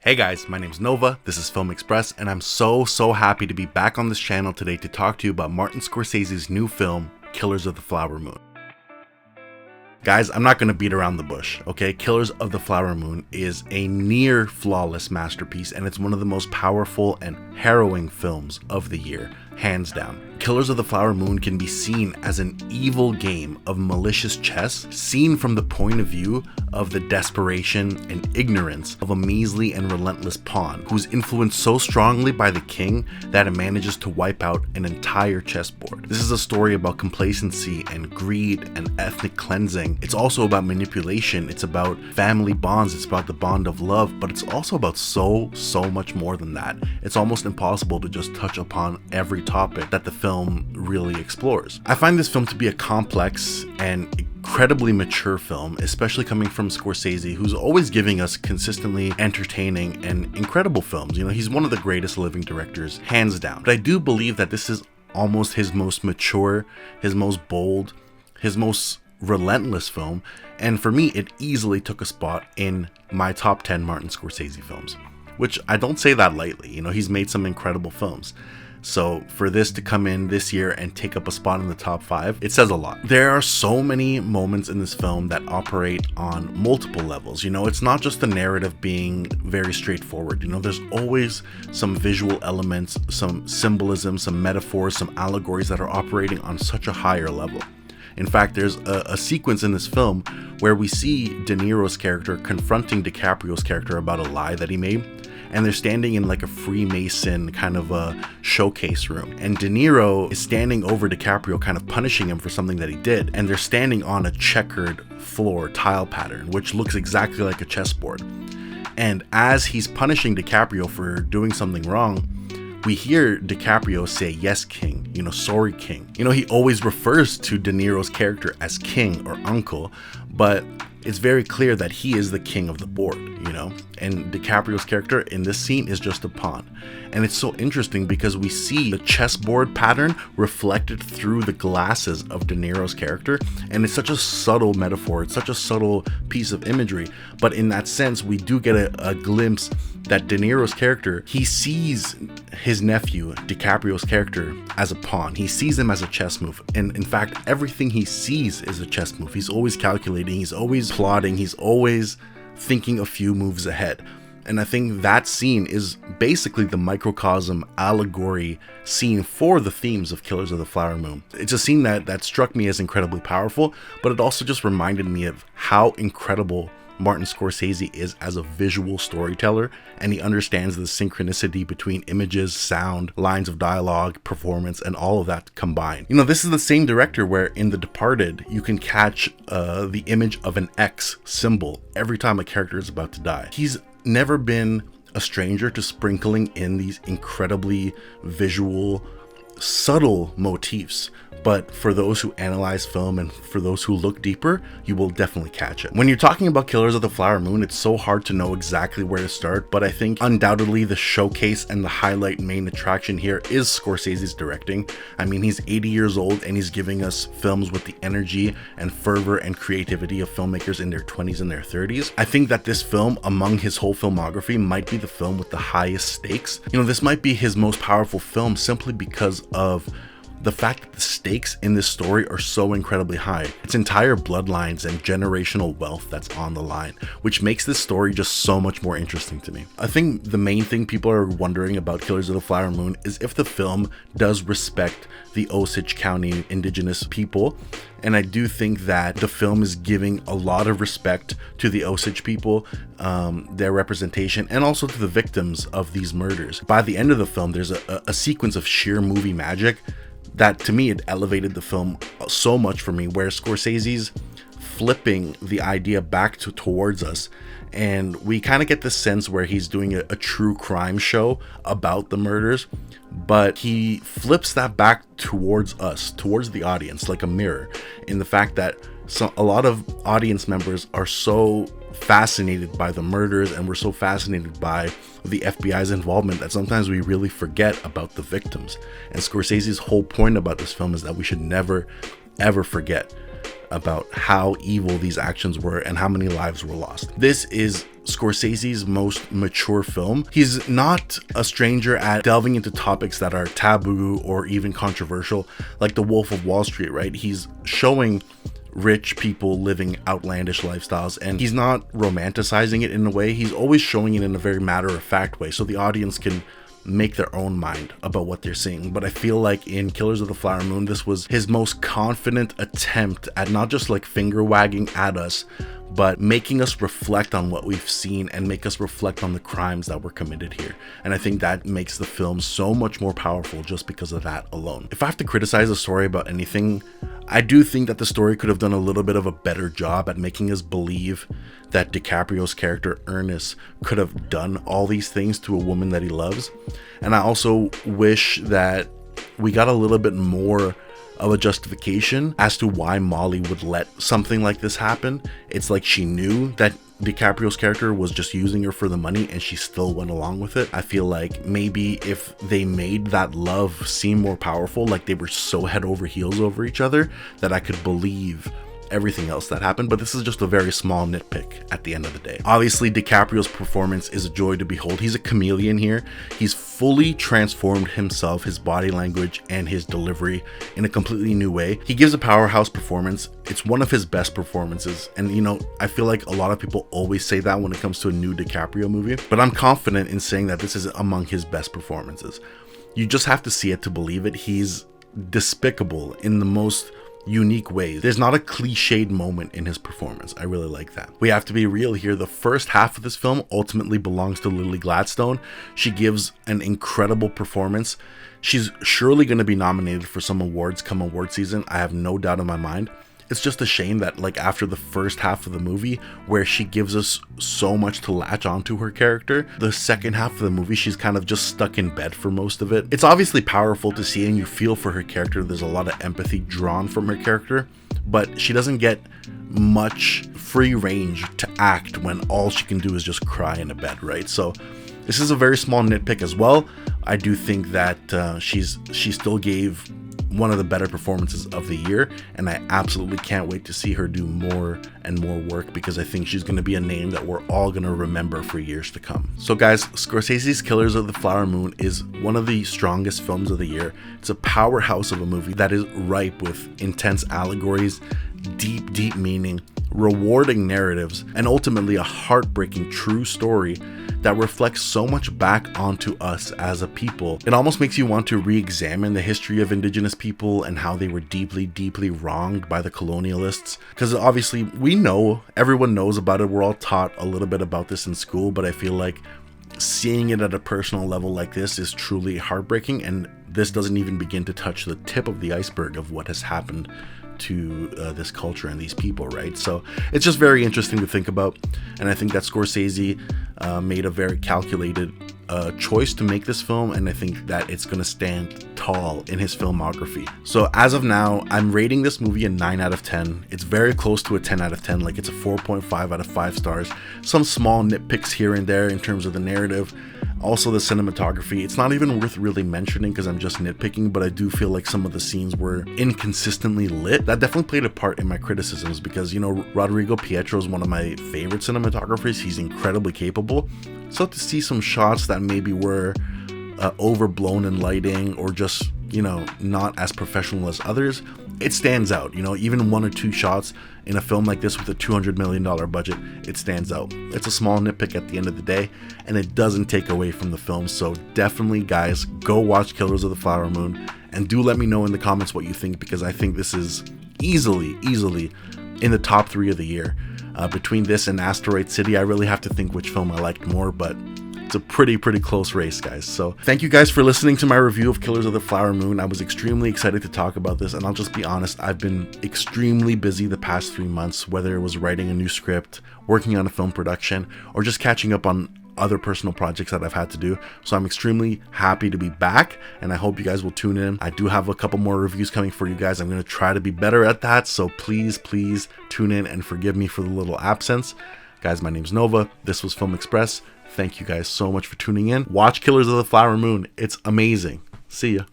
Hey guys, my name's Nova, this is Film Express, and I'm so happy to be back on this channel today to talk to you about Martin Scorsese's new film, Killers of the Flower Moon. Guys, I'm not going to beat around the bush, okay? Killers of the Flower Moon is a near flawless masterpiece, and it's one of the most powerful and harrowing films of the year, hands down. Killers of the Flower Moon can be seen as an evil game of malicious chess, seen from the point of view of the desperation and ignorance of a measly and relentless pawn who's influenced so strongly by the king that it manages to wipe out an entire chessboard. This is a story about complacency and greed and ethnic cleansing. It's also about manipulation, it's about family bonds, it's about the bond of love, but it's also about so much more than that. It's almost impossible to just touch upon every topic that the film really explores. I find this film to be a complex and incredibly mature film, especially coming from Scorsese, who's always giving us consistently entertaining and incredible films. You know, he's one of the greatest living directors, hands down. But I do believe that this is almost his most mature, his most bold, his most relentless film, and for me, it easily took a spot in my top 10 Martin Scorsese films, which I don't say that lightly. You know, he's made some incredible films. So for this to come in this year and take up a spot in the top 5, it says a lot. There are so many moments in this film that operate on multiple levels. You know, it's not just the narrative being very straightforward. You know, there's always some visual elements, some symbolism, some metaphors, some allegories that are operating on such a higher level. In fact, there's a sequence in this film where we see De Niro's character confronting DiCaprio's character about a lie that he made. And they're standing in like a Freemason kind of a showcase room. And De Niro is standing over DiCaprio, kind of punishing him for something that he did. And they're standing on a checkered floor tile pattern, which looks exactly like a chessboard. And as he's punishing DiCaprio for doing something wrong, we hear DiCaprio say, "Yes, King," you know, "Sorry, King." You know, he always refers to De Niro's character as King or Uncle, but it's very clear that he is the king of the board, you know, and DiCaprio's character in this scene is just a pawn. And it's so interesting because we see the chessboard pattern reflected through the glasses of De Niro's character, and it's such a subtle metaphor, it's such a subtle piece of imagery, but in that sense, we do get a glimpse that De Niro's character, he sees his nephew, DiCaprio's character, as a pawn. He sees him as a chess move. And in fact, everything he sees is a chess move. He's always calculating, he's always plotting, he's always thinking a few moves ahead. And I think that scene is basically the microcosm allegory scene for the themes of Killers of the Flower Moon. It's a scene that struck me as incredibly powerful, but it also just reminded me of how incredible Martin Scorsese is as a visual storyteller, and he understands the synchronicity between images, sound, lines of dialogue, performance, and all of that combined. You know, this is the same director where in The Departed, you can catch the image of an X symbol every time a character is about to die. He's never been a stranger to sprinkling in these incredibly visual, subtle motifs. But for those who analyze film and for those who look deeper, you will definitely catch it. When you're talking about Killers of the Flower Moon, it's so hard to know exactly where to start, but I think undoubtedly the showcase and the highlight main attraction here is Scorsese's directing. I mean, he's 80 years old and he's giving us films with the energy and fervor and creativity of filmmakers in their 20s and their 30s. I think that this film, among his whole filmography, might be the film with the highest stakes. You know, this might be his most powerful film simply because of the fact that the stakes in this story are so incredibly high. It's entire bloodlines and generational wealth that's on the line, which makes this story just so much more interesting to me. I think the main thing people are wondering about Killers of the Flower Moon is if the film does respect the Osage County indigenous people. And I do think that the film is giving a lot of respect to the Osage people, their representation, and also to the victims of these murders. By the end of the film, there's a sequence of sheer movie magic that to me, it elevated the film so much for me, where Scorsese's flipping the idea back towards us, and we kind of get this sense where he's doing a true crime show about the murders, but he flips that back towards us, towards the audience, like a mirror, in the fact that a lot of audience members are so fascinated by the murders and we're so fascinated by the FBI's involvement that sometimes we really forget about the victims. And Scorsese's whole point about this film is that we should never ever forget about how evil these actions were and how many lives were lost. This is Scorsese's most mature film. He's not a stranger at delving into topics that are taboo or even controversial, like The Wolf of Wall Street, right? He's showing rich people living outlandish lifestyles, and he's not romanticizing it in a way. He's always showing it in a very matter-of-fact way, so the audience can make their own mind about what they're seeing. But I feel like in Killers of the Flower Moon, this was his most confident attempt at not just like finger wagging at us, but making us reflect on what we've seen and make us reflect on the crimes that were committed here. And I think that makes the film so much more powerful just because of that alone. If I have to criticize the story about anything, I do think that the story could have done a little bit of a better job at making us believe that DiCaprio's character Ernest could have done all these things to a woman that he loves. And I also wish that we got a little bit more of a justification as to why Molly would let something like this happen. It's like she knew that DiCaprio's character was just using her for the money and she still went along with it. I feel like maybe if they made that love seem more powerful, like they were so head over heels over each other, that I could believe everything else that happened. But this is just a very small nitpick at the end of the day. Obviously, DiCaprio's performance is a joy to behold. He's a chameleon here. He's fully transformed himself, his body language, and his delivery in a completely new way. He gives a powerhouse performance. It's one of his best performances. And you know, I feel like a lot of people always say that when it comes to a new DiCaprio movie, but I'm confident in saying that this is among his best performances. You just have to see it to believe it. He's despicable in the most unique ways. There's not a cliched moment in his performance. I really like that. We have to be real here. The first half of this film ultimately belongs to Lily Gladstone. She gives an incredible performance. She's surely going to be nominated for some awards come award season. I have no doubt in my mind. It's just a shame that like after the first half of the movie, where she gives us so much to latch onto her character, the second half of the movie she's kind of just stuck in bed for most of it. It's obviously powerful to see and you feel for her character. There's a lot of empathy drawn from her character, but she doesn't get much free range to act when all she can do is just cry in a bed, right? So this is a very small nitpick as well. I do think that she still gave one of the better performances of the year, and I absolutely can't wait to see her do more and more work, because I think she's going to be a name that we're all going to remember for years to come. So guys, Scorsese's Killers of the Flower Moon is one of the strongest films of the year. It's a powerhouse of a movie that is ripe with intense allegories, deep meaning, rewarding narratives, and ultimately a heartbreaking true story that reflects so much back onto us as a people. It almost makes you want to re-examine the history of indigenous people and how they were deeply wronged by the colonialists. Because obviously we know, everyone knows about it, we're all taught a little bit about this in school, but I feel like seeing it at a personal level like this is truly heartbreaking, and this doesn't even begin to touch the tip of the iceberg of what has happened to this culture and these people, right? So it's just very interesting to think about, and I think that Scorsese made a very calculated choice to make this film, and I think that it's going to stand tall in his filmography. So as of now, I'm rating this movie a 9 out of 10. It's very close to a 10 out of 10, like it's a 4.5 out of 5 stars. Some small nitpicks here and there in terms of the narrative, also the cinematography. It's not even worth really mentioning because I'm just nitpicking, but I do feel like some of the scenes were inconsistently lit. That definitely played a part in my criticisms, because, you know, Rodrigo Pietro is one of my favorite cinematographers. He's incredibly capable. So to see some shots that maybe were overblown in lighting, or just, you know, not as professional as others, it stands out. You know, even one or two shots in a film like this with a $200 million budget, it stands out. It's a small nitpick at the end of the day, and it doesn't take away from the film. So definitely, guys, go watch Killers of the Flower Moon, and do let me know in the comments what you think, because I think this is easily in the top 3 of the year. Between this and Asteroid City, I really have to think which film I liked more, but it's a pretty close race, guys. So thank you guys for listening to my review of Killers of the Flower Moon. I was extremely excited to talk about this, and I'll just be honest, I've been extremely busy the past 3 months, whether it was writing a new script, working on a film production, or just catching up on other personal projects that I've had to do. So I'm extremely happy to be back, and I hope you guys will tune in. I do have a couple more reviews coming for you guys. I'm going to try to be better at that, so please tune in and forgive me for the little absence. Guys, my name's Nova. This was Film Express. Thank you guys so much for tuning in. Watch Killers of the Flower Moon. It's amazing. See ya.